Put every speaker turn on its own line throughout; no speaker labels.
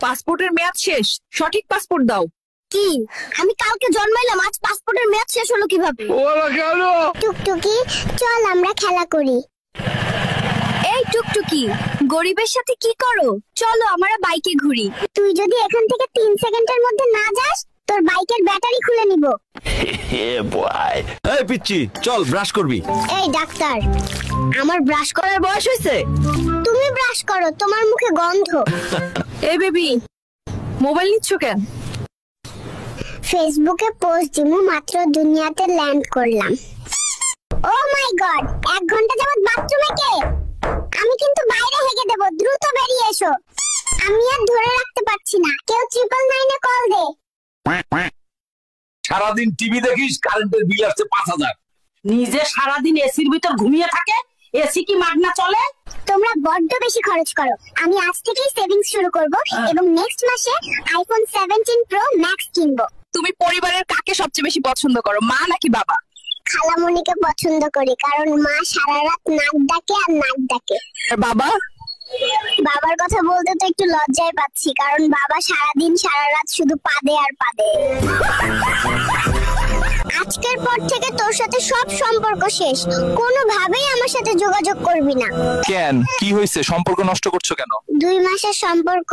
পাসপোর্টের মেয়াদ শেষ, সঠিক পাসপোর্ট দাও।
কি আমি কালকে জন্মাইলাম, আজ পাসপোর্টের মেয়াদ শেষ হলো কিভাবে? টুকটুকি চল আমরা খেলা করি। এই টুকটুকি, গরিবের সাথে কি করো? চলো আমরা বাইকে ঘুরি। তুই যদি এখান থেকে 3 সেকেন্ডের মধ্যে না যাস, তোর বাইকের ব্যাটারি খুলে নিব।
এই পিচ্চি চল ব্রাশ করবি।
এই ডাক্তার, আমার ব্রাশ করার
বয়স হয়েছে?
তুমি ব্রাশ করো, তোমার মুখে গন্ধ।
এই বেবি, মোবাইল নিচ্ছ কেন?
ফেসবুকে পোস্ট দিমু, মাত্র দুনিয়াতে ল্যান্ড করলাম। ও মাই গড, 1 ঘন্টা যাবত বাথরুমে কে? আমি কিন্তু বাইরে হেগে দেব, দ্রুত বেরিয়ে এসো। আমি আর ধরে রাখতে পারছি না, কেউ 999 এ কল দে।
সারাদিন টিভি দেখিস, কারেন্টের বিল আসছে 5000।
নিজে সারাদিন এসির ভিতর ঘুমিয়ে থাকে, এসি কি মাগনা চলে?
তোমরা বড্ড বেশি খরচ করো। আমি আজ থেকেই সেভিংস শুরু করব এবং নেক্সট মাসে আইফোন 17 প্রো ম্যাক্স কিনবো।
তুমি পরিবারের কাকে সবচেয়ে বেশি পছন্দ করো, মা নাকি বাবা?
খালামণিকে পছন্দ করি, কারণ মা সারা রাত নাক ডাকে আর নাক ডাকে।
আর বাবা?
বাবার কথা বলতে তো একটু লজ্জায় পাচ্ছি, কারণ বাবা সারাদিন সারা রাত শুধু পাদে আর পাদে। আজকের পর থেকে তোর সাথে সব সম্পর্ক শেষ, কোনোভাবেই আমার সাথে যোগাযোগ করবি না।
কেন, কি হয়েছে? সম্পর্ক নষ্ট করছো কেন?
2 মাসের সম্পর্ক,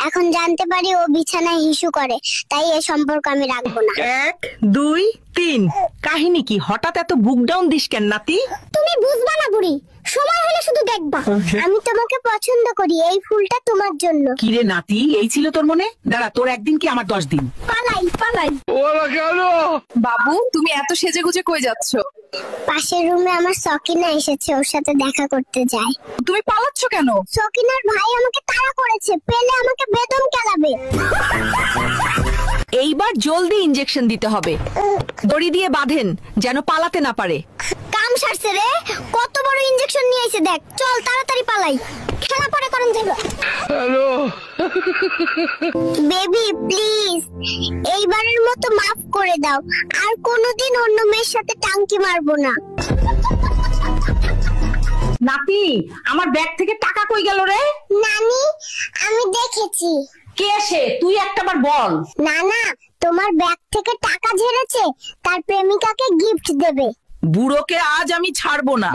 এখন জানতে পারি ও বিছানায় হিসু করে, তাই এই সম্পর্ক আমি রাখবো না।
1 2 3, কাহিনী কি? হঠাৎ এত বুক ডাউন দিস কেন নাতি?
তুমি বুঝবা না বুড়ি, সময় হলে শুধু দেখবা। আমি তোমাকে পছন্দ করি, এই ফুলটা তোমার জন্য।
কি রে নাতি, এই ছিল তোর মনে? দাঁড়া, তোর একদিন কি আমার 10 দিন।
পালাই পালাই।
বাবু, তুমি এত সেজেগুজে কই যাচ্ছ?
পাশের রুমে আমার সকিনা এসেছে, ওর সাথে দেখা করতে যাই।
তুমি পালাচ্ছ কেন?
সকিনার ভাই আমাকে তাড়া করেছে, পেলে আমাকে বেদম কেলাবে।
এইবার জলদি ইনজেকশন দিতে হবে, দড়ি দিয়ে বাঁধেন যেন পালাতে না পারে।
কাম সারছে রে, কত বড় ইনজেকশন নিয়ে এসে দেখ। চল তাড়াতাড়ি পালাই, খেলা পরে করুন যাইব। হ্যালো বেবি, প্লিজ এইবারের মতো মাফ করে দাও, আর কোনোদিন অন্য মেয়ের সাথে টাঙ্কি মারবো না।
নাতি, আমার ব্যাগ থেকে টাকা কই গেল রে?
নানি, আমি দেখেছি।
কে সে? তুই একটাবার বল।
না না, তোমার ব্যাগ থেকে টাকা ঝেড়েছে, তার প্রেমিকাকে গিফট দেবে।
বুড়োকে আজ আমি ছাড়বো না।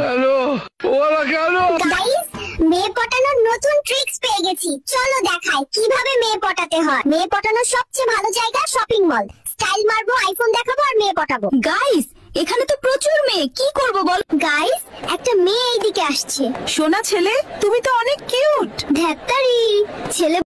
গাইস, মেয়ে পটানোর নতুন ট্রিক্স পেয়ে গেছি, চলো দেখাই কিভাবে মেয়ে পটাতে হয়। মেয়ে পটানোর সবচেয়ে ভালো জায়গা শপিং মল। স্টাইল মারবো, আইফোন দেখাবো আর মেয়ে পটাবো। গাইস, এখানে তো প্রচুর মেয়ে, কি করব বল? গাইস, একটা মেয়ে এইদিকে আসছে।
সোনা ছেলে, তুমি তো অনেক কিউট।
ধ্যাত্তারি, ছেলে